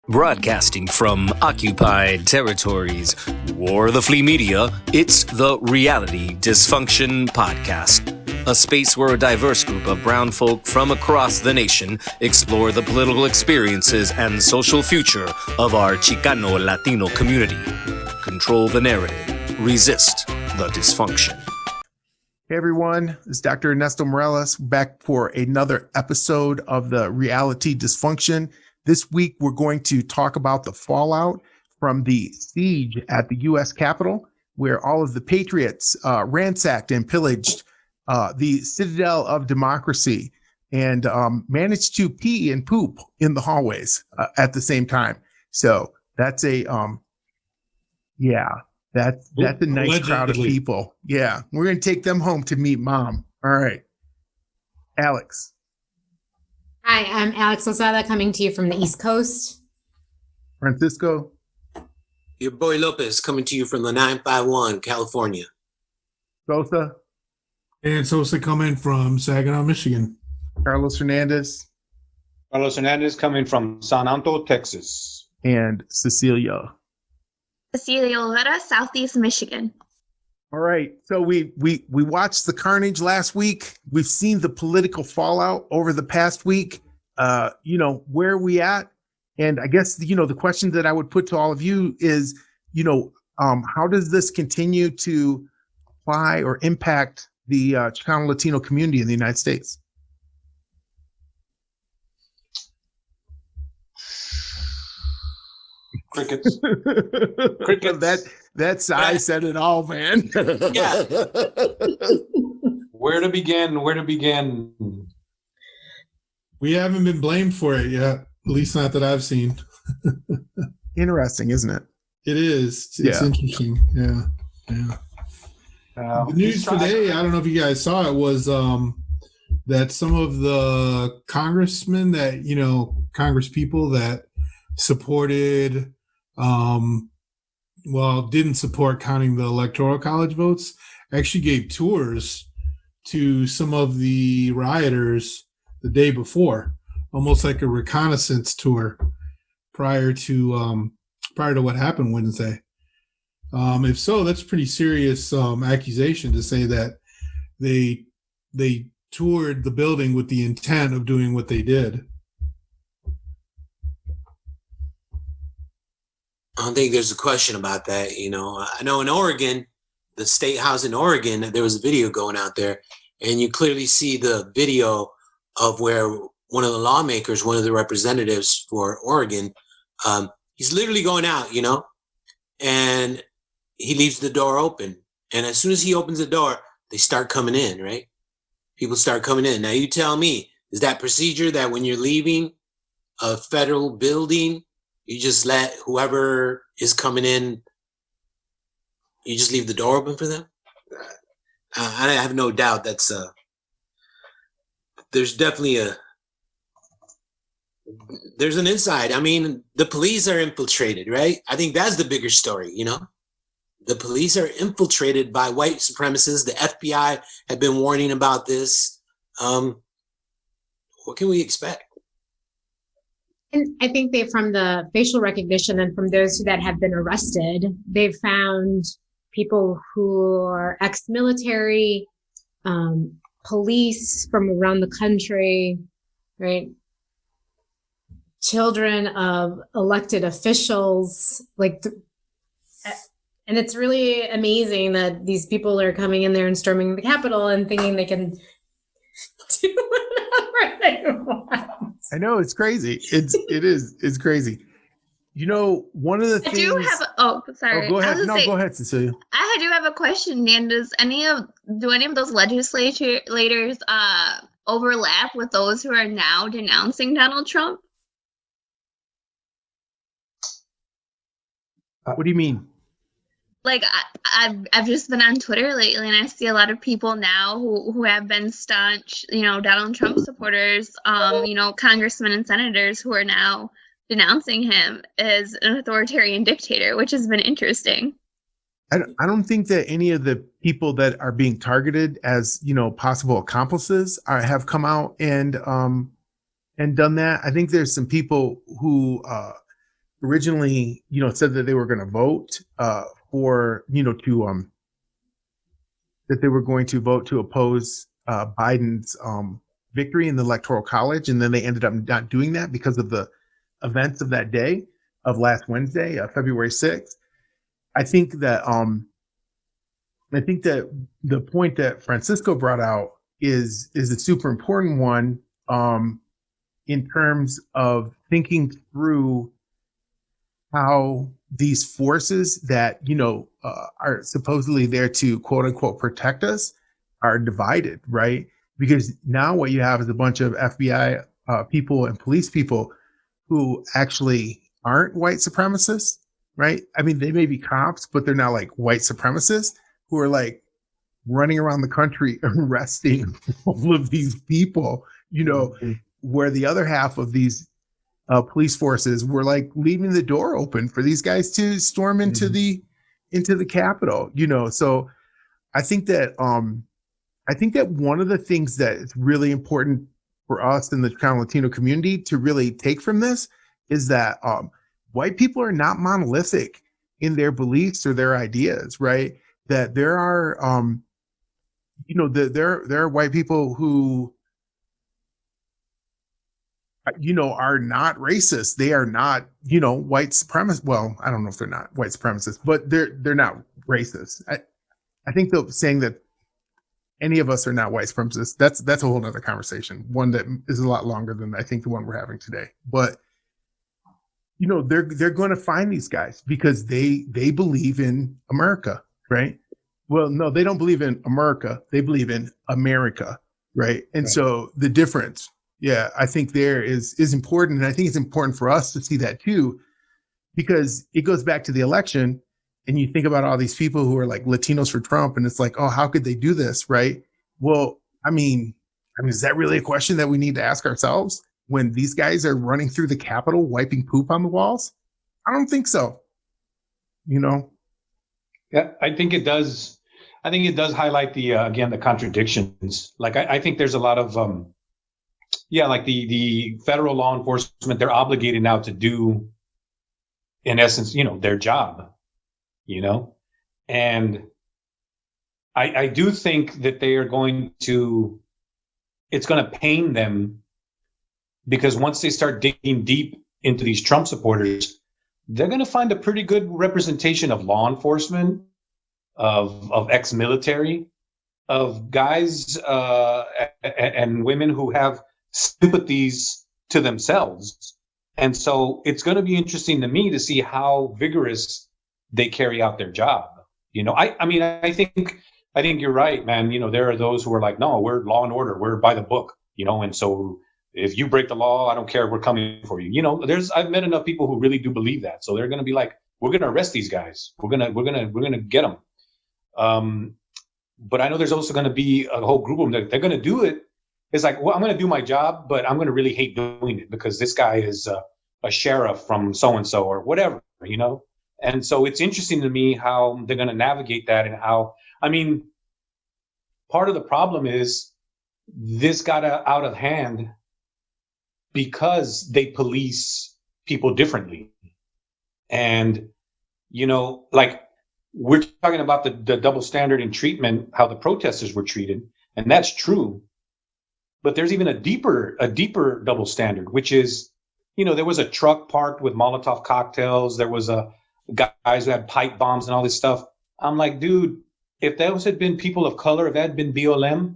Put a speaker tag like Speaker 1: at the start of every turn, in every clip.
Speaker 1: Broadcasting from occupied territories or the flea media, it's the Reality Dysfunction podcast. A space where a diverse group of brown folk from across the nation explore the political experiences and social future of our Xicano Latino community. Control the narrative. Resist the dysfunction.
Speaker 2: Hey everyone, this is Dr. Ernesto Morales back for another episode of the Reality Dysfunction. This week, we're going to talk about the fallout from the siege at the U.S. Capitol, where all of the patriots ransacked and pillaged the citadel of democracy and managed to pee and poop in the hallways at the same time. So that's a that's a nice
Speaker 3: Allegedly.
Speaker 2: crowd of people. Yeah, we're going to take them home to meet mom. All right, Alex.
Speaker 4: Hi, I'm Alex Lozada coming to you from the East Coast.
Speaker 2: Francisco.
Speaker 5: Your boy Lopez coming to you from the 951, California.
Speaker 2: Sosa.
Speaker 3: And Sosa coming from Saginaw, Michigan.
Speaker 2: Carlos Hernandez.
Speaker 6: Carlos Hernandez coming from San Antonio, Texas.
Speaker 2: And Cecilia.
Speaker 7: Cecilia Olvera, Southeast Michigan.
Speaker 2: All right. So we watched the carnage last week. We've seen the political fallout over the past week. Where are we at? And I guess, the question that I would put to all of you is, how does this continue to apply or impact the Xicano Latino community in the United States?
Speaker 6: Crickets. Crickets.
Speaker 2: That's I said it all, man.
Speaker 5: Yeah.
Speaker 6: Where to begin?
Speaker 3: We haven't been blamed for it yet, at least not that I've seen.
Speaker 2: Interesting, isn't it?
Speaker 3: It is. It's interesting. Yeah. The news today, I don't know if you guys saw it, was that some of the congressmen that, Congress people that supported didn't support counting the electoral college votes, actually gave tours to some of the rioters the day before, almost like a reconnaissance tour prior to what happened Wednesday. If so, that's a pretty serious accusation to say that they toured the building with the intent of doing what they did.
Speaker 5: I don't think there's a question about that. I know in Oregon, the state house in Oregon, there was a video going out there, and you clearly see the video of where one of the lawmakers, one of the representatives for Oregon, he's literally going out, and he leaves the door open. And as soon as he opens the door, they start coming in, right? People start coming in. Now you tell me, is that procedure that when you're leaving a federal building, you just let whoever is coming in, you just leave the door open for them? I have no doubt that's there's definitely there's an inside. I mean, the police are infiltrated, right? I think that's the bigger story, The police are infiltrated by white supremacists. The FBI have been warning about this. What can we expect?
Speaker 4: And I think from the facial recognition and from those that have been arrested, they've found people who are ex-military, police from around the country, right? Children of elected officials, and it's really amazing that these people are coming in there and storming the Capitol and thinking they can do whatever they want.
Speaker 2: I know, it's crazy. It's crazy. One of the things.
Speaker 7: Go ahead.
Speaker 2: Go ahead, Cecilia.
Speaker 7: I do have a question, Dan. Do any of those legislators overlap with those who are now denouncing Donald Trump?
Speaker 2: What do you mean?
Speaker 7: I've just been on Twitter lately, and I see a lot of people now who have been staunch, Donald Trump supporters, congressmen and senators who are now denouncing him as an authoritarian dictator, which has been interesting.
Speaker 2: I don't think that any of the people that are being targeted as, possible accomplices have come out and done that. I think there's some people who originally, said that they were going to vote for, that they were going to vote to oppose Biden's victory in the Electoral College, and then they ended up not doing that because of the events of that day of last Wednesday, February 6th. I think that the point that Francisco brought out is a super important one in terms of thinking through how these forces that are supposedly there to quote unquote protect us are divided, right? Because now what you have is a bunch of FBI people and police people who actually aren't white supremacists, right? I mean, they may be cops, but they're not like white supremacists who are like running around the country arresting all of these people, where the other half of these police forces were like leaving the door open for these guys to storm into the Capitol, So I think that one of the things that is really important for us in the Chicano Latino community to really take from this is that white people are not monolithic in their beliefs or their ideas, right? That there are, there are white people who, are not racist. They are not, white supremacists. Well, I don't know if they're not white supremacists, but they're not racist. I think that saying that any of us are not white supremacists, that's a whole nother conversation. One that is a lot longer than I think the one we're having today. But they're going to find these guys because they believe in America, right? Well, no, they don't believe in America. They believe in America, right? And so the difference, I think there is important. And I think it's important for us to see that too, because it goes back to the election. And you think about all these people who are like Latinos for Trump, and it's like, oh, how could they do this, right? Well, I mean, is that really a question that we need to ask ourselves when these guys are running through the Capitol, wiping poop on the walls? I don't think so.
Speaker 6: Yeah, I think it does. I think it does highlight the again the contradictions. Like I think there's a lot of like the federal law enforcement, they're obligated now to do, in essence, their job. And I do think that they are it's going to pain them, because once they start digging deep into these Trump supporters, they're going to find a pretty good representation of law enforcement, of ex-military, of guys and women who have sympathies to themselves. And so it's going to be interesting to me to see how vigorous they carry out their job. I think you're right, man. There are those who are like, no, we're law and order, we're by the book, and so if you break the law, I don't care, we're coming for you. I've met enough people who really do believe that. So they're going to be like, we're going to arrest these guys. We're going to get them. But I know there's also going to be a whole group of them that they're going to do it. It's like, well, I'm going to do my job, but I'm going to really hate doing it because this guy is a sheriff from so-and-so or whatever, And so it's interesting to me how they're going to navigate that, and how, part of the problem is this got out of hand because they police people differently. And, like we're talking about the double standard in treatment, how the protesters were treated. And that's true. But there's even a deeper double standard, which is, there was a truck parked with Molotov cocktails. There was guys who had pipe bombs and all this stuff. I'm like, dude, if those had been people of color, if that had been BLM,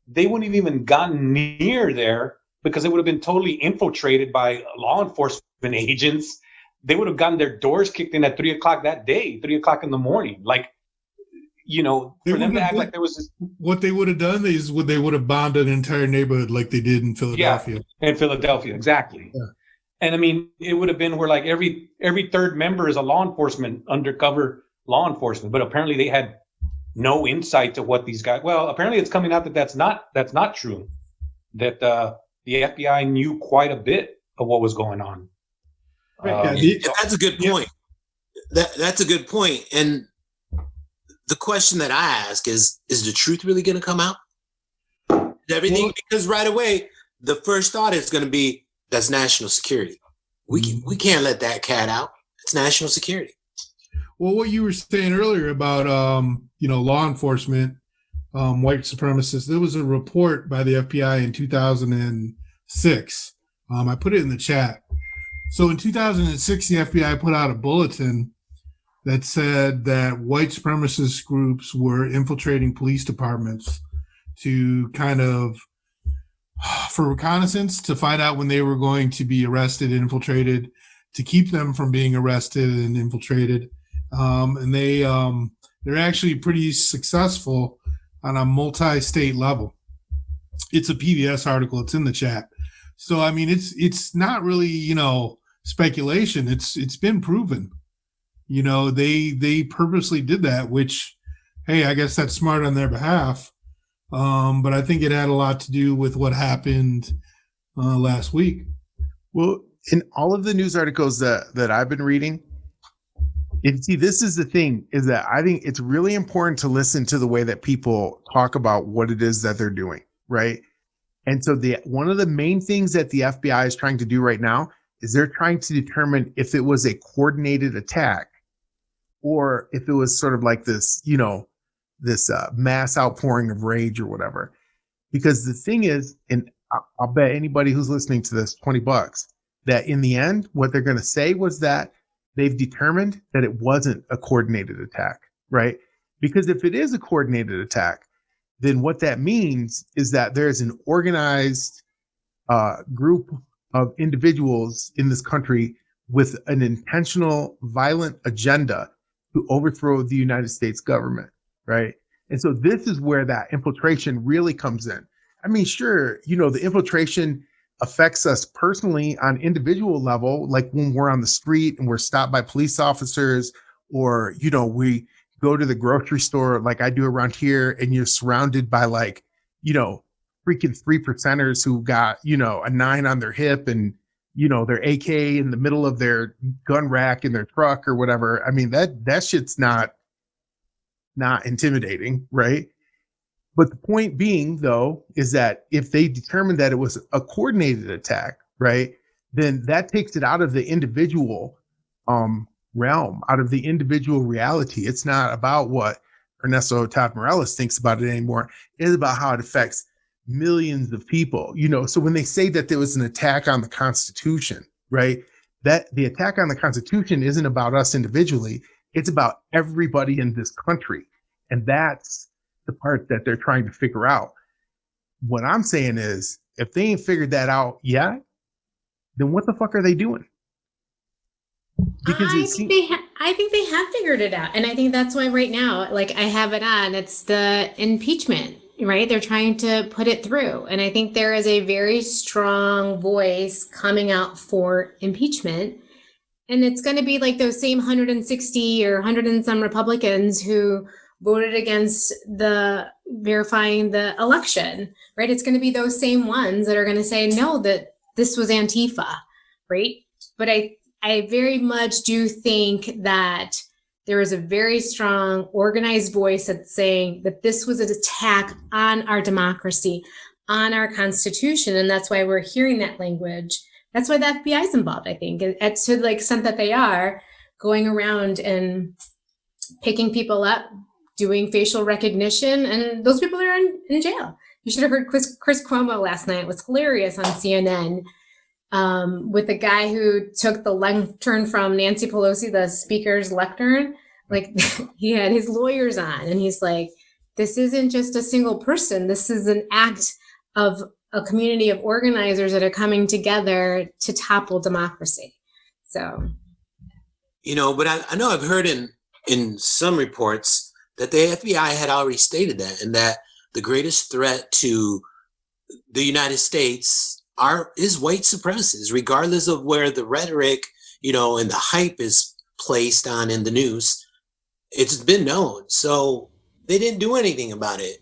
Speaker 6: they wouldn't have even gotten near there, because they would have been totally infiltrated by law enforcement agents. They would have gotten their doors kicked in at 3:00 that day, 3:00 in the morning. Like, for them to act like there was this.
Speaker 3: What they would have done is they would have bombed an entire neighborhood like they did in Philadelphia.
Speaker 6: Yeah, in Philadelphia, exactly. Yeah. And it would have been where like every third member is a law enforcement, undercover law enforcement. But apparently they had no insight to what these guys. Well, apparently it's coming out that that's not true. That the FBI knew quite a bit of what was going on.
Speaker 5: That's a good point. That's a good point. And the question that I ask is the truth really going to come out? Everything, because right away, the first thought is going to be, that's national security. We can't let that cat out. It's national security.
Speaker 3: Well, what you were saying earlier about law enforcement, white supremacists, there was a report by the FBI in 2006. I put it in the chat. So in 2006, the FBI put out a bulletin that said that white supremacist groups were infiltrating police departments to kind of, for reconnaissance, to find out when they were going to be arrested and infiltrated, to keep them from being arrested and infiltrated. And they're actually pretty successful on a multi-state level. It's a PBS article. It's in the chat. So, I mean, it's not really, speculation. It's been proven. They purposely did that, which, hey, I guess that's smart on their behalf. But I think it had a lot to do with what happened last week.
Speaker 2: Well, in all of the news articles that I've been reading, this is the thing, is that I think it's really important to listen to the way that people talk about what it is that they're doing, right? And so one of the main things that the FBI is trying to do right now is they're trying to determine if it was a coordinated attack or if it was sort of like this, this mass outpouring of rage or whatever. Because the thing is, and I'll bet anybody who's listening to this $20, that in the end, what they're going to say was that they've determined that it wasn't a coordinated attack, right? Because if it is a coordinated attack, then what that means is that there's an organized group of individuals in this country with an intentional violent agenda to overthrow the United States government, right? And so this is where that infiltration really comes in. I mean, sure, the infiltration affects us personally on individual level, like when we're on the street and we're stopped by police officers, or, we go to the grocery store like I do around here, and you're surrounded by freaking 3%ers who got, a 9 on their hip and, their AK in the middle of their gun rack in their truck or whatever. I mean, that shit's not intimidating, right? But the point being, though, is that if they determined that it was a coordinated attack, right, then that takes it out of the individual realm, out of the individual reality. It's not about what Ernesto Todd Morales thinks about it anymore. It is about how it affects millions of people. So when they say that there was an attack on the Constitution, right, that the attack on the Constitution isn't about us individually. It's about everybody in this country. And that's the part that they're trying to figure out. What I'm saying is, if they ain't figured that out yet, then what the fuck are they doing?
Speaker 4: Because I think they have figured it out. And I think that's why right now, like I have it on, it's the impeachment, right? They're trying to put it through. And I think there is a very strong voice coming out for impeachment. And it's going to be like those same 160 or 100 and some Republicans who voted against verifying the election, right? It's going to be those same ones that are going to say, no, that this was Antifa, right? But I very much do think that there is a very strong organized voice that's saying that this was an attack on our democracy, on our Constitution. And that's why we're hearing that language. That's why the FBI is involved, I think, to the extent that they are going around and picking people up, doing facial recognition, and those people are in jail. You should have heard Chris Cuomo last night. It was hilarious on CNN with the guy who took the lectern from Nancy Pelosi, the speaker's lectern. Like he had his lawyers on, and he's like, this isn't just a single person. This is an act of a community of organizers that are coming together to topple democracy. So,
Speaker 5: but I know I've heard in some reports that the FBI had already stated that, and that the greatest threat to the United States is white supremacists, regardless of where the rhetoric, and the hype is placed on in the news. It's been known. So they didn't do anything about it.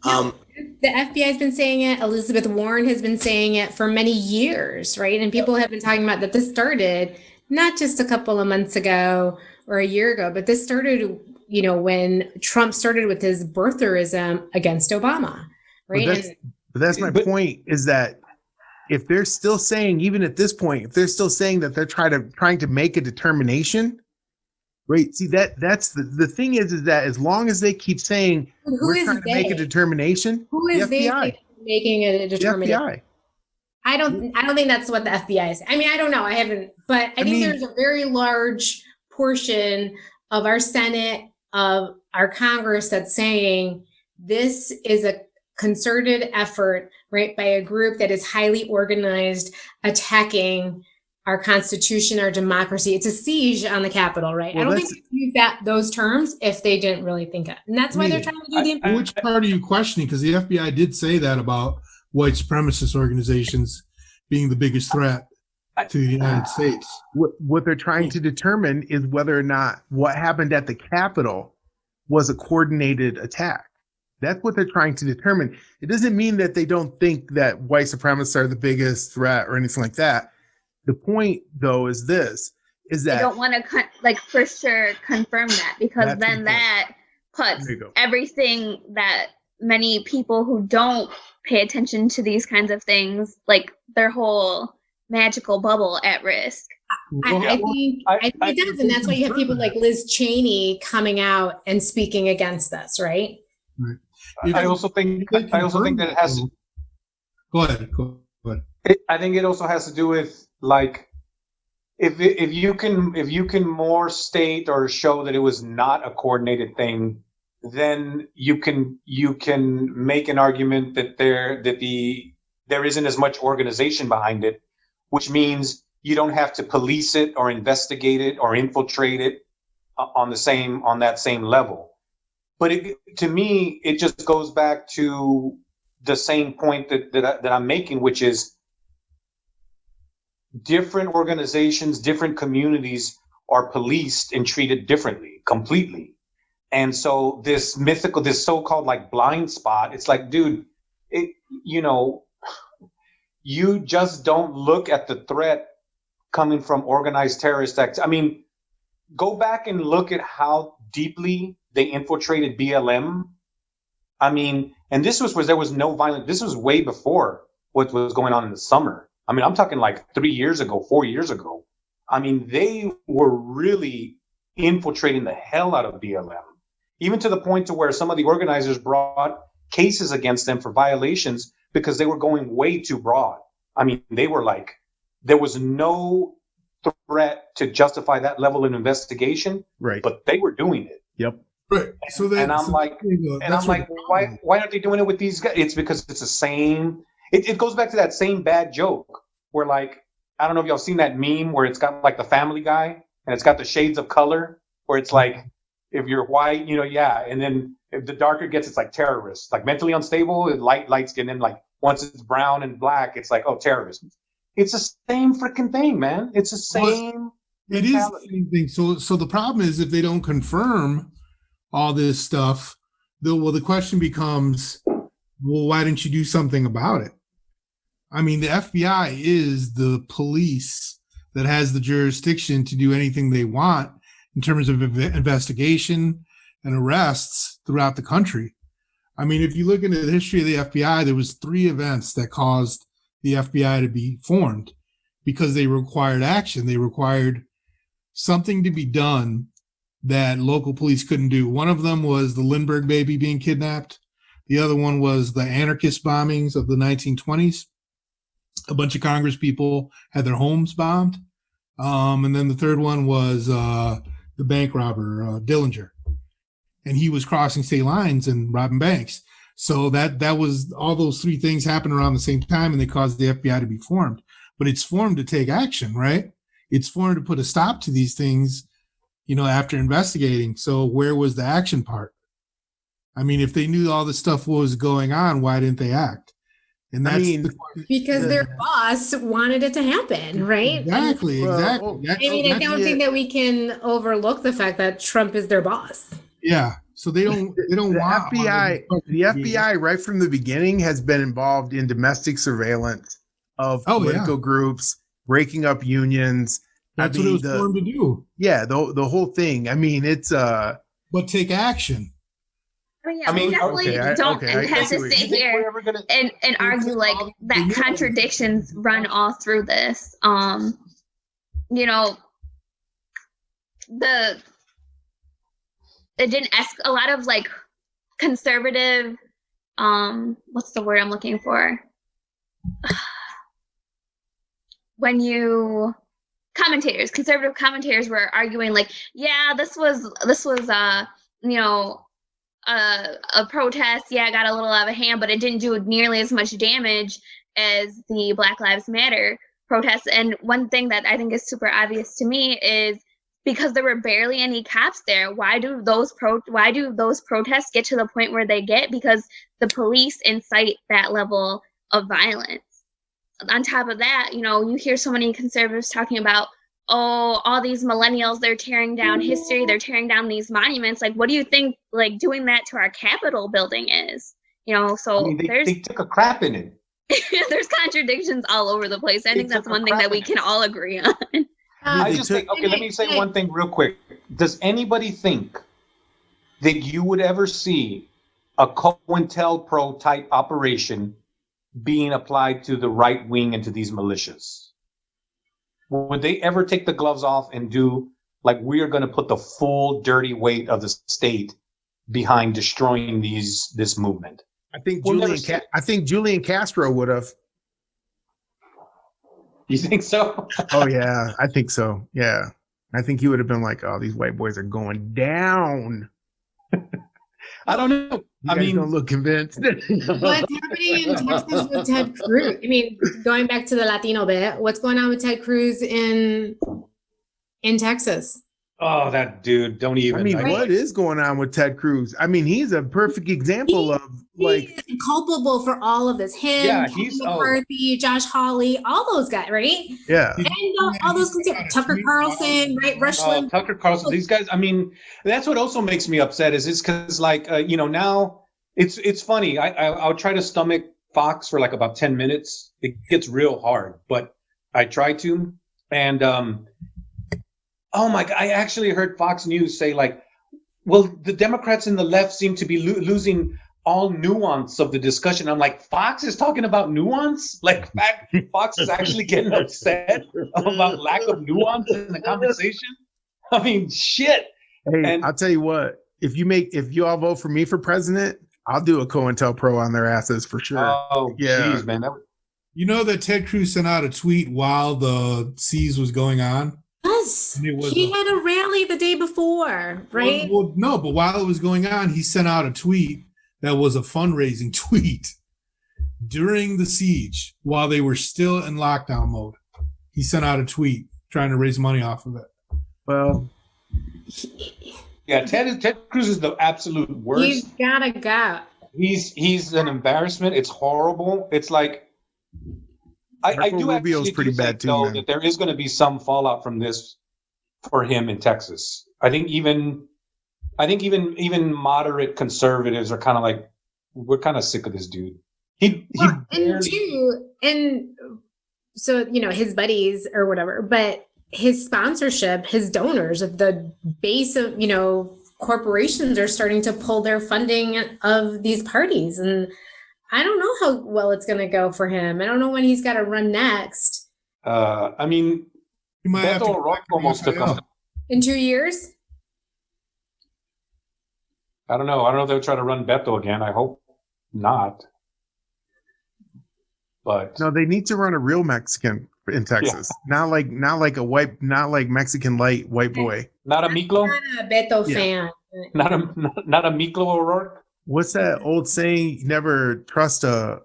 Speaker 4: No, the FBI has been saying it. Elizabeth Warren has been saying it for many years, right? And people have been talking about that this started not just a couple of months ago or a year ago, but this started, when Trump started with his birtherism against Obama, right?
Speaker 2: But that's my point, is that if they're still saying, even at this point, if they're still saying that they're trying to make a determination, right? See, that's the thing is that as long as they keep saying we're trying to make a determination,
Speaker 4: who is
Speaker 2: the FBI
Speaker 4: making a determination?
Speaker 2: The FBI.
Speaker 4: I don't think that's what the FBI is. I mean, I don't know. I haven't, but I think there's a very large portion of our Senate, of our Congress, that's saying this is a concerted effort, right, by a group that is highly organized, attacking our Constitution, our democracy. It's a siege on the Capitol, right? Well, I don't think they use those terms if they didn't really think it. And that's why they're trying to do the...
Speaker 3: Which part are you questioning? Because the FBI did say that about white supremacist organizations being the biggest threat to the United States.
Speaker 2: What they're trying to determine is whether or not what happened at the Capitol was a coordinated attack. That's what they're trying to determine. It doesn't mean that they don't think that white supremacists are the biggest threat or anything like that. The point, though, is that
Speaker 7: I don't want to for sure confirm that, because then that puts everything that many people who don't pay attention to these kinds of things, like their whole magical bubble, at risk.
Speaker 4: I think it does, and that's why you have people like Liz Cheney coming out and speaking against this, right?
Speaker 6: Right. I also think that it has.
Speaker 3: Go ahead.
Speaker 6: I think it also has to do with, like, if you can more state or show that it was not a coordinated thing, then you can make an argument that there isn't as much organization behind it, which means you don't have to police it or investigate it or infiltrate it on that same level. But to me, it just goes back to the same point that I'm making, which is different organizations, different communities are policed and treated differently, completely. And so this so-called like blind spot, it's like, dude, you just don't look at the threat coming from organized terrorist acts. I mean, go back and look at how deeply they infiltrated BLM. I mean, and this was where there was no violence. This was way before what was going on in the summer. I mean, I'm talking like 3 years ago, 4 years ago. I mean, they were really infiltrating the hell out of BLM, even to the point to where some of the organizers brought cases against them for violations because they were going way too broad. I mean, they were like, there was no threat to justify that level of investigation,
Speaker 2: right?
Speaker 6: But they were doing it.
Speaker 2: Yep.
Speaker 3: Right.
Speaker 6: And I'm like, why aren't they doing it with these guys? It's because it's the same. It goes back to that same bad joke where, like, I don't know if y'all seen that meme where it's got like the Family Guy and it's got the shades of color where it's like, if you're white, and then if the darker it gets, it's like terrorists, like mentally unstable, light skin, and like once it's brown and black, it's like, oh, terrorists. It's the same freaking thing, man. It's the same.
Speaker 3: It is the same thing. So the problem is, if they don't confirm all this stuff, the question becomes, well, why didn't you do something about it? I mean, the FBI is the police that has the jurisdiction to do anything they want in terms of investigation and arrests throughout the country. I mean, if you look into the history of the FBI, there was 3 events that caused the FBI to be formed because they required action. They required something to be done that local police couldn't do. One of them was the Lindbergh baby being kidnapped. The other one was the anarchist bombings of the 1920s. A bunch of Congress people had their homes bombed. And then the third one was the bank robber, Dillinger. And he was crossing state lines and robbing banks. So that was, all those 3 things happened around the same time, and they caused the FBI to be formed. But it's formed to take action, right? It's formed to put a stop to these things, after investigating. So where was the action part? I mean, if they knew all this stuff was going on, why didn't they act? And that's
Speaker 4: because their boss wanted it to happen, right?
Speaker 3: Exactly.
Speaker 4: I don't think that we can overlook the fact that Trump is their boss.
Speaker 3: Yeah. So they don't want
Speaker 2: the FBI right from the beginning has been involved in domestic surveillance of political groups, breaking up unions.
Speaker 3: That's what it was formed to do.
Speaker 2: Yeah, the whole thing. I mean, it's
Speaker 3: but take action.
Speaker 7: But yeah,
Speaker 6: I mean,
Speaker 7: we definitely don't have to sit here and argue like that contradictions run all through this. You know, it didn't ask a lot of like conservative, what's the word I'm looking for? Conservative commentators were arguing like, yeah, this was you know, a protest, yeah, got a little out of hand, but it didn't do nearly as much damage as the Black Lives Matter protests. And one thing that I think is super obvious to me is because there were barely any cops there, why do those protests get to the point where they get? Because the police incite that level of violence. On top of that, you know, you hear so many conservatives talking about, oh, all these millennials, they're tearing down history, they're tearing down these monuments. Like, what do you think, like, doing that to our Capitol building is? You know, so
Speaker 6: I mean, they took a crap in it.
Speaker 7: There's contradictions all over the place. I think that's one thing that we can all agree on.
Speaker 6: I just think, okay, let me say one thing real quick. Does anybody think that you would ever see a COINTELPRO type operation being applied to the right wing and to these militias? Would they ever take the gloves off and do like, we are going to put the full dirty weight of the state behind destroying this movement?
Speaker 2: I think Julian Castro would have.
Speaker 6: You think so?
Speaker 2: Oh yeah, I think so. Yeah, I think he would have been like, "Oh, these white boys are going down."
Speaker 6: I don't know.
Speaker 2: I mean, don't look convinced.
Speaker 4: What's happening in Texas with Ted Cruz? I mean, going back to the Latino bit, what's going on with Ted Cruz in Texas?
Speaker 6: Oh, that dude! Don't even.
Speaker 2: I mean, what is going on with Ted Cruz? I mean, he's a perfect example of like
Speaker 4: he's culpable for all of this. Him,
Speaker 6: he's
Speaker 4: McCarthy, Josh Hawley, all those guys, right?
Speaker 2: Yeah,
Speaker 4: and all those Tucker Carlson, right? Rushland.
Speaker 6: Tucker Carlson. These guys. I mean, that's what also makes me upset. Is it's because like you know, now it's funny. I'll try to stomach Fox for like about 10 minutes. It gets real hard, but I try to. And oh my God, I actually heard Fox News say like, well, the Democrats and the left seem to be losing all nuance of the discussion. I'm like, Fox is talking about nuance? Like Fox is actually getting upset about lack of nuance in the conversation? I mean, shit.
Speaker 2: Hey, and I'll tell you what, if you all vote for me for president, I'll do a COINTELPRO on their asses for sure.
Speaker 6: Oh, yeah, geez, man.
Speaker 3: You know that Ted Cruz sent out a tweet while the siege was going on?
Speaker 4: Yes, he had a rally the day before, right?
Speaker 3: Well, no, but while it was going on, he sent out a tweet that was a fundraising tweet during the siege while they were still in lockdown mode. He sent out a tweet trying to raise money off of it.
Speaker 2: Well,
Speaker 6: yeah, Ted Cruz is the absolute worst.
Speaker 4: He's gotta go.
Speaker 6: He's an embarrassment. It's horrible. It's like I do actually pretty bad too, though, that there is going to be some fallout from this for him in Texas. I think even moderate conservatives are kind of like, we're kind of sick of this dude.
Speaker 4: And so, you know, his buddies or whatever, but his sponsorship, his donors of the base of, you know, corporations are starting to pull their funding of these parties. And I don't know how well it's going to go for him. I don't know when he's got to run next.
Speaker 6: I mean, Beto O'Rourke almost took him.
Speaker 4: In 2 years?
Speaker 6: I don't know. I don't know if they'll try to run Beto again. I hope not. But
Speaker 2: no, they need to run a real Mexican in Texas. Yeah. Not like Mexican light white boy.
Speaker 6: Not a Miklo?
Speaker 4: Not a Beto fan.
Speaker 6: Not a Miklo O'Rourke?
Speaker 2: What's that old saying? Never trust a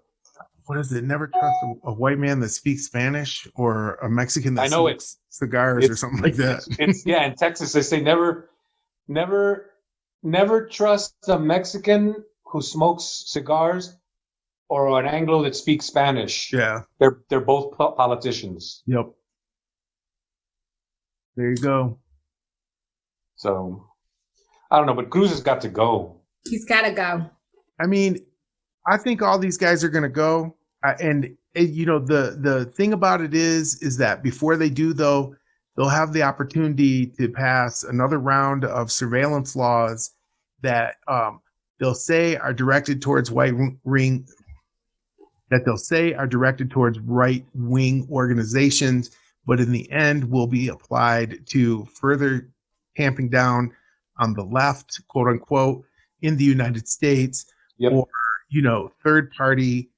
Speaker 2: white man that speaks Spanish or a Mexican that smokes cigars or something like that.
Speaker 6: In Texas they say never trust a Mexican who smokes cigars or an Anglo that speaks Spanish.
Speaker 2: Yeah.
Speaker 6: They're both politicians.
Speaker 2: Yep. There you go.
Speaker 6: So I don't know, but Cruz has got to go.
Speaker 4: He's got to go.
Speaker 2: I mean, I think all these guys are going to go. You know, the thing about it is that before they do, though, they'll have the opportunity to pass another round of surveillance laws that they'll say are directed towards right-wing organizations, but in the end will be applied to further tamping down on the left, quote unquote, in the United States, or, third party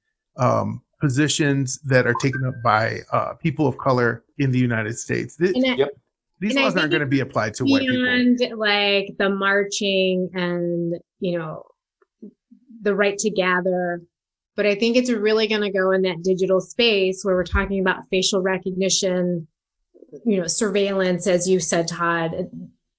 Speaker 2: positions that are taken up by people of color in the United States. These laws aren't going to be applied to white people.
Speaker 4: Beyond like the marching and, the right to gather. But I think it's really going to go in that digital space where we're talking about facial recognition, surveillance, as you said, Todd.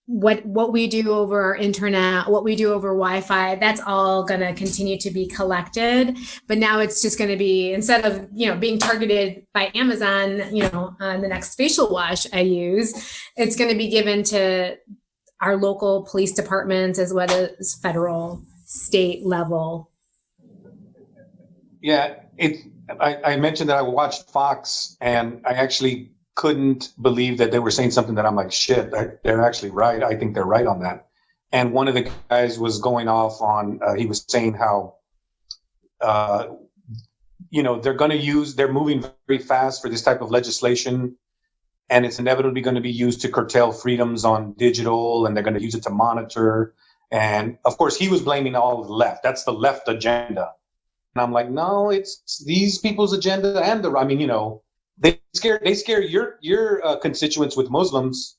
Speaker 4: What we do over our internet, what we do over Wi-Fi, that's all going to continue to be collected. But now it's just going to be, instead of, being targeted by Amazon, on the next facial wash I use, it's going to be given to our local police departments as well as federal, state level.
Speaker 6: Yeah, I mentioned that I watched Fox, and I actually couldn't believe that they were saying something that I'm like, shit, they're actually right. I think they're right on that. And one of the guys was going off on, he was saying how, they're moving very fast for this type of legislation, and it's inevitably going to be used to curtail freedoms on digital, and they're going to use it to monitor. And of course, he was blaming all of the left. That's the left agenda. And I'm like, no, it's these people's agenda and they scare your constituents with Muslims,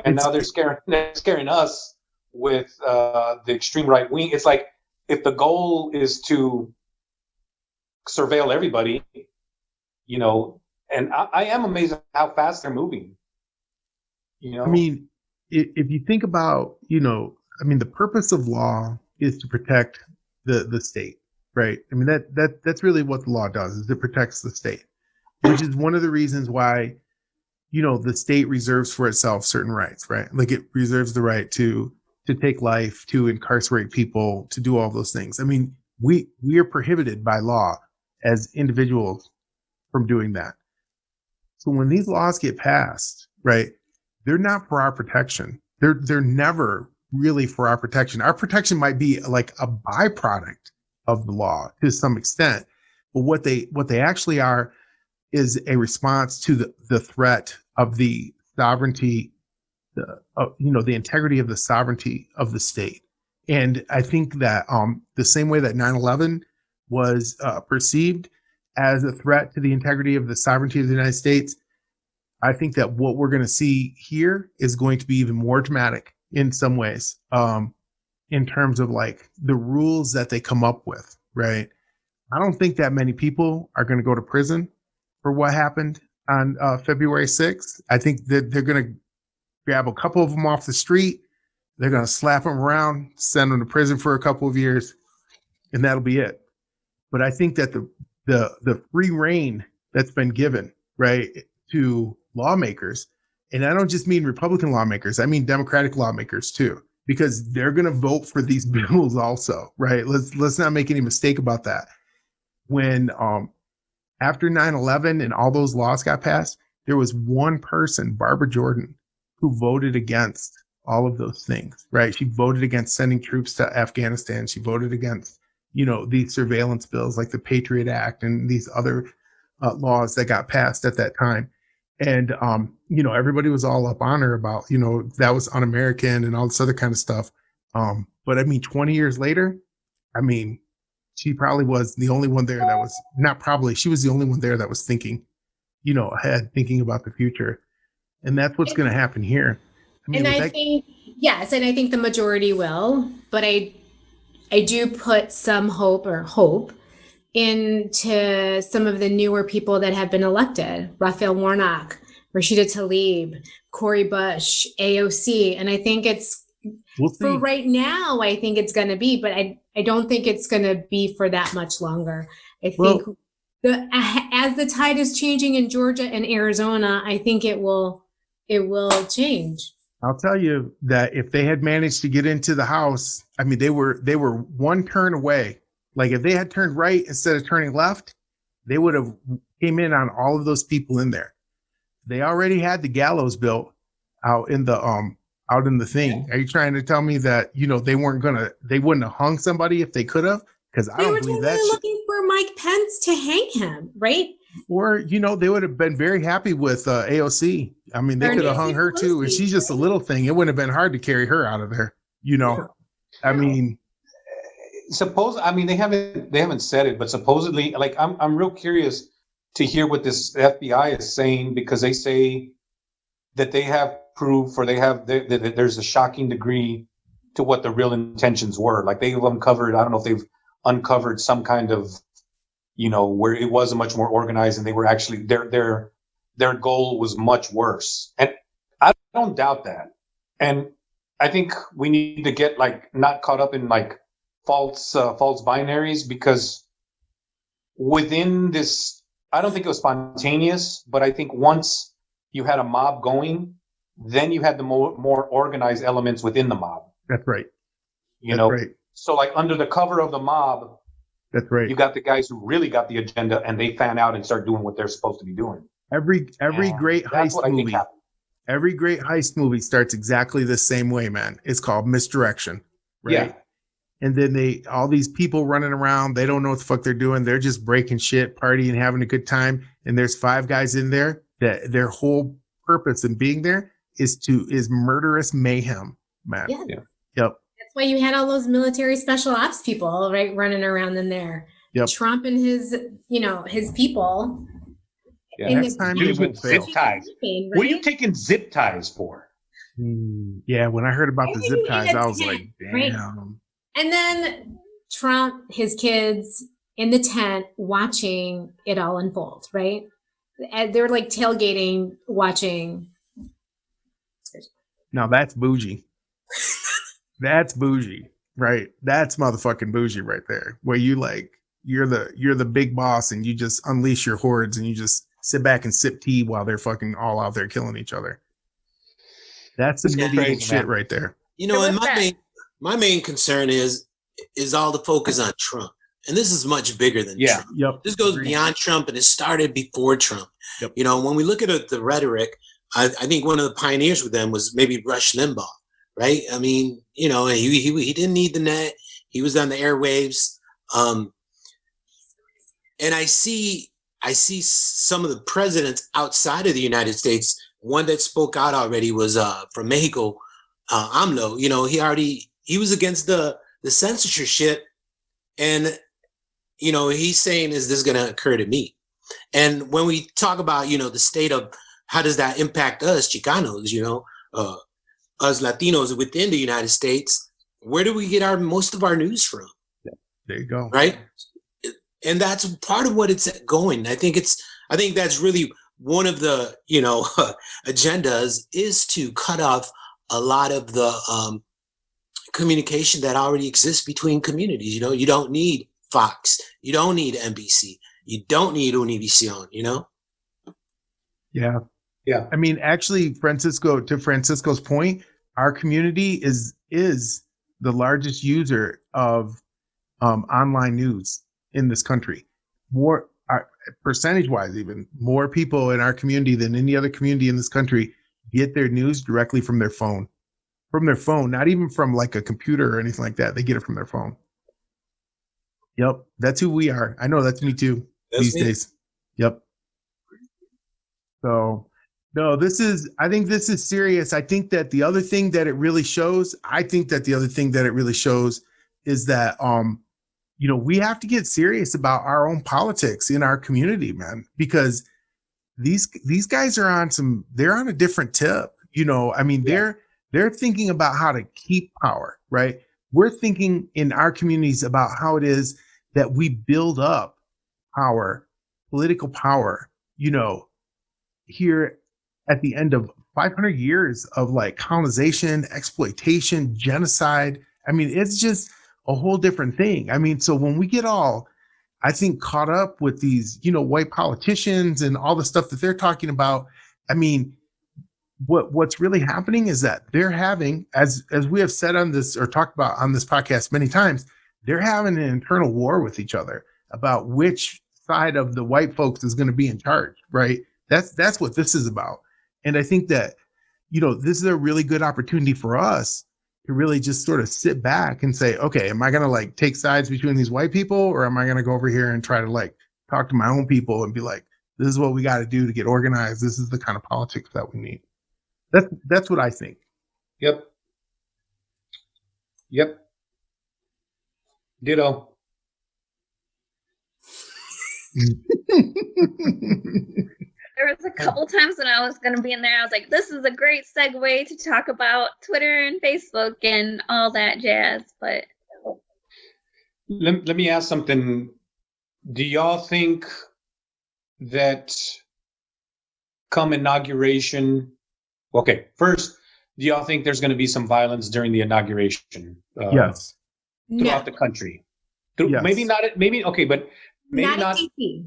Speaker 6: and now they're scaring us with the extreme right wing. It's like, if the goal is to surveil everybody, and I am amazed at how fast they're moving.
Speaker 2: I mean, if you think about, the purpose of law is to protect the state, right? I mean, that's really what the law does, is it protects the state, which is one of the reasons why, the state reserves for itself certain rights, right? Like, it reserves the right to take life, to incarcerate people, to do all those things. I mean, we are prohibited by law as individuals from doing that. So when these laws get passed, right, they're not for our protection. They're never really for our protection. Our protection might be like a byproduct of the law to some extent, but what they actually are is a response to the threat of the sovereignty, the integrity of the sovereignty of the state. And I think that the same way that 9/11 was perceived as a threat to the integrity of the sovereignty of the United States, I think that what we're going to see here is going to be even more dramatic in some ways, in terms of like the rules that they come up with, right? I don't think that many people are going to go to prison for what happened on February 6th. I think that they're going to grab a couple of them off the street. They're going to slap them around, send them to prison for a couple of years, and that'll be it. But I think that the free reign that's been given, right, to lawmakers, and I don't just mean Republican lawmakers, I mean Democratic lawmakers too, because they're going to vote for these bills also, right? Let's not make any mistake about that. When after 9/11 and all those laws got passed, there was one person, Barbara Jordan, who voted against all of those things, right? She voted against sending troops to Afghanistan. She voted against, these surveillance bills like the Patriot Act and these other laws that got passed at that time. And, everybody was all up on her about, that was un-American and all this other kind of stuff. But I mean, 20 years later, I mean, she probably was the only one there that was she was the only one there that was thinking, ahead, thinking about the future. And that's what's going to happen here.
Speaker 4: I think the majority will, but I do put some hope into some of the newer people that have been elected: Raphael Warnock, Rashida Tlaib, Cori Bush, AOC. And I think for right now, I think it's going to be, but I don't think it's going to be for that much longer. I think as the tide is changing in Georgia and Arizona, I think it will change.
Speaker 2: I'll tell you that if they had managed to get into the House, I mean, they were one turn away. Like, if they had turned right instead of turning left, they would have came in on all of those people in there. They already had the gallows built out in the out in the thing. Are you trying to tell me that, they wouldn't have hung somebody if they could have? Because I
Speaker 4: They
Speaker 2: don't
Speaker 4: were
Speaker 2: believe
Speaker 4: totally
Speaker 2: that shit.
Speaker 4: looking for Mike Pence to hang him, right?
Speaker 2: Or, they would have been very happy with AOC. I mean, they
Speaker 4: Or
Speaker 2: could have
Speaker 4: Nancy
Speaker 2: hung her too. And
Speaker 4: Pelosi,
Speaker 2: she's just a little thing. It wouldn't have been hard to carry her out of there. I mean,
Speaker 6: they haven't said it, but supposedly, like, I'm real curious to hear what this FBI is saying, because they say that they have proof, or there's a shocking degree to what the real intentions were. Like, they've uncovered, I don't know if they've uncovered some kind of, where it was much more organized, and they were actually their goal was much worse. And I don't doubt that. And I think we need to get, like, not caught up in, like, false binaries, because within this, I don't think it was spontaneous, but I think once you had a mob going, then you had the more organized elements within the mob.
Speaker 2: that's right. Right.
Speaker 6: So, like, under the cover of the mob,
Speaker 2: That's right.
Speaker 6: you got the guys who really got the agenda, and they fan out and start doing what they're supposed to be doing.
Speaker 2: Every great
Speaker 6: That's
Speaker 2: heist
Speaker 6: what I think
Speaker 2: movie.
Speaker 6: happened.
Speaker 2: Every great heist movie starts exactly the same way, man. It's called misdirection, right?
Speaker 6: Yeah.
Speaker 2: And then all these people running around, they don't know what the fuck they're doing. They're just breaking shit, partying, having a good time. And there's 5 guys in there that their whole purpose in being there is murderous mayhem, man.
Speaker 4: Yeah.
Speaker 2: Yep.
Speaker 4: That's why you had all those military special ops people, right, running around in there.
Speaker 2: Yep.
Speaker 4: Trump and his people.
Speaker 6: Yeah.
Speaker 4: In
Speaker 2: Next time
Speaker 6: Dudes
Speaker 2: they
Speaker 6: with
Speaker 2: won't
Speaker 6: zip
Speaker 2: fail.
Speaker 6: ties.
Speaker 4: Right?
Speaker 6: What are you taking zip ties for?
Speaker 2: Yeah, when I heard about the zip
Speaker 4: Everything in
Speaker 2: ties,
Speaker 4: a
Speaker 2: I was
Speaker 4: tent,
Speaker 2: like, damn.
Speaker 4: right? And then Trump, his kids in the tent watching it all unfold, right? And they're like tailgating, watching.
Speaker 2: Now that's bougie. That's bougie, right? That's motherfucking bougie right there. Where you're the big boss, and you just unleash your hordes, and you just sit back and sip tea while they're fucking all out there killing each other. That's the medieval
Speaker 6: crazy,
Speaker 2: shit
Speaker 6: man.
Speaker 2: right there.
Speaker 5: And my main concern is all the focus on Trump. And this is much bigger than Trump.
Speaker 2: Yep.
Speaker 5: This goes beyond Trump, and it started before Trump.
Speaker 2: Yep.
Speaker 5: When we look at the rhetoric, I think one of the pioneers with them was maybe Rush Limbaugh, right? I mean, he didn't need the net. He was on the airwaves. And I see some of the presidents outside of the United States. One that spoke out already was from Mexico, AMLO. He was against the censorship, and he's saying, is this going to occur to me? And when we talk about the state of how does that impact us Chicanos, us Latinos within the United States, where do we get most of our news from?
Speaker 2: There you go.
Speaker 5: Right. And that's part of what it's going. I think that's really one of the, agendas is to cut off a lot of the communication that already exists between communities. You don't need Fox. You don't need NBC. You don't need Univision,
Speaker 2: Yeah.
Speaker 6: Yeah.
Speaker 2: I mean, actually, to Francisco's point, our community is the largest user of online news in this country. More percentage-wise, even more people in our community than any other community in this country get their news directly from their phone. From their phone, not even from like a computer or anything like that. They get it from their phone. Yep, that's who we are. I know that's me too. These days. Yep. So, no, I think this is serious. I think that the other thing that it really shows is that, we have to get serious about our own politics in our community, man, because these guys are they're on a different tip. They're thinking about how to keep power, right? We're thinking in our communities about how it is that we build up power, political power, here at the end of 500 years of like colonization, exploitation, genocide. I mean, it's just a whole different thing. I mean, so when we get all, I think, caught up with these, white politicians and all the stuff that they're talking about, I mean, what's really happening is that they're having, as we have said on this or talked about on this podcast many times, they're having an internal war with each other about which side of the white folks is going to be in charge, right? That's what this is about. And I think that, this is a really good opportunity for us to really just sort of sit back and say, okay, am I going to like take sides between these white people, or am I going to go over here and try to like talk to my own people and be like, this is what we got to do to get organized. This is the kind of politics that we need. That's what I think.
Speaker 6: Yep. Ditto.
Speaker 7: There was a couple times when I was going to be in there, I was like, this is a great segue to talk about Twitter and Facebook and all that jazz. But
Speaker 6: Let me ask something. Do y'all think that come inauguration, okay, first, do y'all think there's going to be some violence during the inauguration?
Speaker 2: Yes.
Speaker 6: Throughout the country?
Speaker 2: Yes.
Speaker 6: Maybe not, okay, but maybe not.
Speaker 4: DC.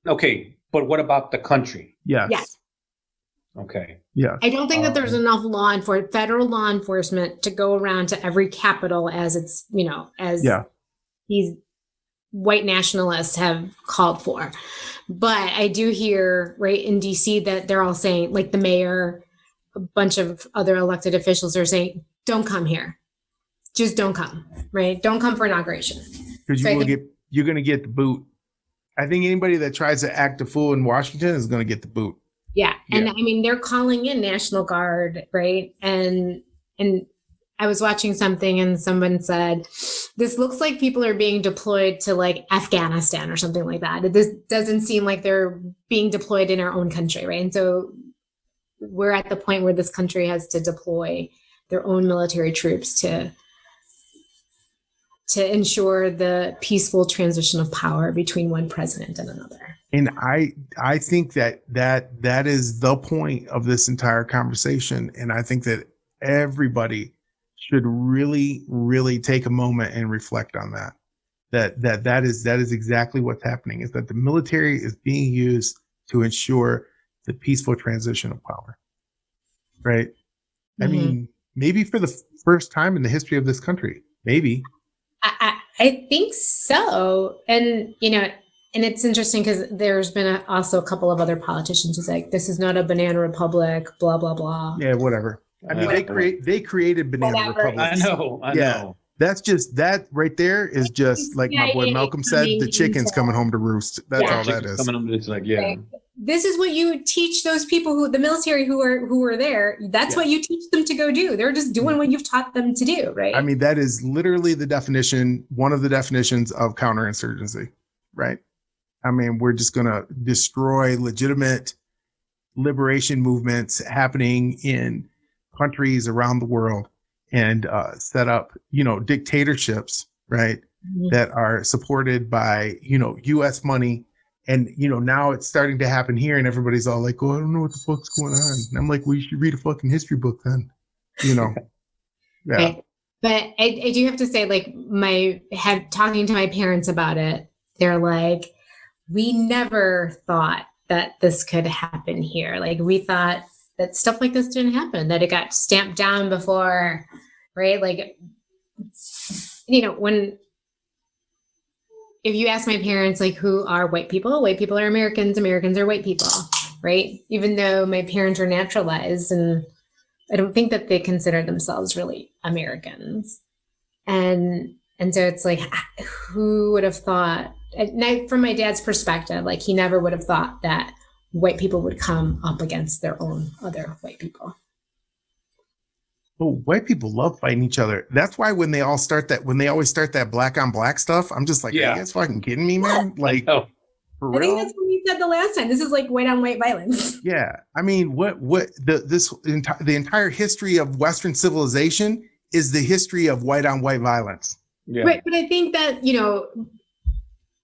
Speaker 6: Okay, but what about the country?
Speaker 2: Yes.
Speaker 6: Okay.
Speaker 2: Yeah.
Speaker 4: I don't think that there's enough federal law enforcement to go around to every capital as it's, these white nationalists have called for. But I do hear right in DC that they're all saying, like the mayor, a bunch of other elected officials are saying, don't come here. Just don't come, right? Don't come for inauguration.
Speaker 2: Because you're going to get the boot. I think anybody that tries to act a fool in Washington is going to get the boot.
Speaker 4: Yeah. And I mean, they're calling in National Guard, right? And I was watching something and someone said, this looks like people are being deployed to like Afghanistan or something like that. This doesn't seem like they're being deployed in our own country, right? And so we're at the point where this country has to deploy their own military troops to ensure the peaceful transition of power between one president and another.
Speaker 2: And I think that is the point of this entire conversation. And I think that everybody should really, really take a moment and reflect on that. That is exactly what's happening, is that the military is being used to ensure the peaceful transition of power. Right? Mm-hmm. I mean, maybe for the first time in the history of this country, maybe.
Speaker 4: I think so. And, and it's interesting because there's been also a couple of other politicians who's like, this is not a banana republic, blah, blah, blah.
Speaker 2: Yeah, whatever. I mean, they created banana republics.
Speaker 6: I know.
Speaker 2: That's just, that right there is just like my boy Malcolm said, the chicken's coming home to roost. That's all that is.
Speaker 6: Coming home, it's like, yeah. Right.
Speaker 4: This is what you teach those people the military who are there. That's what you teach them to go do. They're just doing what you've taught them to do, right?
Speaker 2: I mean, that is literally one of the definitions of counterinsurgency, right? I mean, we're just going to destroy legitimate liberation movements happening in countries around the world and set up, dictatorships, right? Mm-hmm. That are supported by, U.S. money. And, now it's starting to happen here and everybody's all like, oh, I don't know what the fuck's going on. And I'm like, well, you should read a fucking history book then, Yeah.
Speaker 4: Right. But I do have to say, like, talking to my parents about it, they're like, we never thought that this could happen here. Like, we thought that stuff like this didn't happen, that it got stamped down before, right? Like, if you ask my parents, like, who are white people are Americans, Americans are white people, right? Even though my parents are naturalized, and I don't think that they consider themselves really Americans. And so it's like, who would have thought, from my dad's perspective, like, he never would have thought that white people would come up against their own other white people.
Speaker 2: Well, white people love fighting each other. That's why when they always start that black on black stuff, I'm just like, are you guys fucking kidding me, man? Like, for real?
Speaker 4: I think that's what we said the last time. This is like white on white violence.
Speaker 2: Yeah. I mean, the entire history of Western civilization is the history of white on white violence.
Speaker 4: Yeah. Right. But I think that,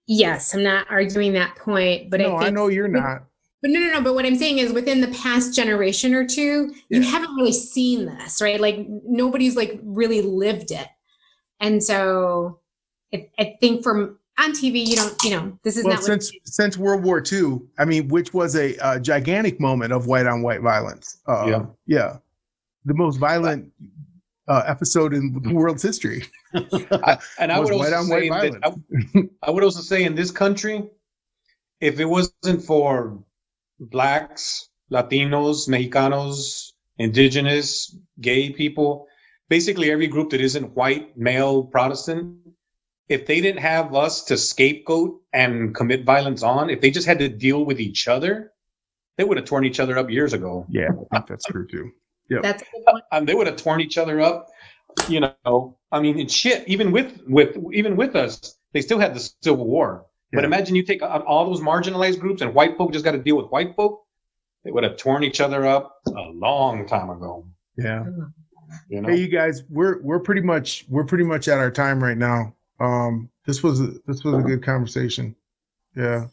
Speaker 4: yes, I'm not arguing that point, but
Speaker 2: I know you're not.
Speaker 4: But no. But what I'm saying is, within the past generation or two, you haven't really seen this, right? Like, nobody's like really lived it. And so I think from on TV, this is not
Speaker 2: since World War II, I mean, which was a gigantic moment of white on white violence. The most violent episode in the world's history.
Speaker 6: I would also say in this country, if it wasn't for Blacks, Latinos, Mexicanos, indigenous, gay people, basically every group that isn't white, male, Protestant. If they didn't have us to scapegoat and commit violence on, if they just had to deal with each other, they would have torn each other up years ago.
Speaker 2: Yeah, I think that's true too. Yeah,
Speaker 4: That's a good point.
Speaker 6: They would have torn each other up. You know, I mean, and shit. Even with us, they still had the Civil War.
Speaker 2: Yeah.
Speaker 6: But imagine you take out all those marginalized groups, and white folk just got to deal with white folk. They would have torn each other up a long time ago.
Speaker 2: yeah.
Speaker 6: You know?
Speaker 2: Hey, you guys, we're pretty much at our time right now. This was a good conversation. Yeah.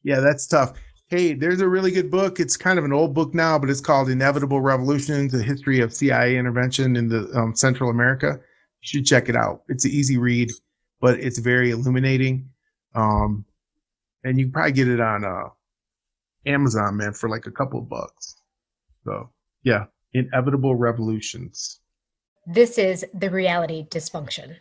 Speaker 2: Yeah, that's tough. Hey, there's a really good book. It's kind of an old book now, but it's called Inevitable Revolutions: A History of CIA Intervention in the Central America. You should check it out. It's an easy read, but it's very illuminating. And you can probably get it on Amazon, man, for like a couple of bucks. So yeah, Inevitable Revolutions.
Speaker 4: This is the Reality Dysfunction.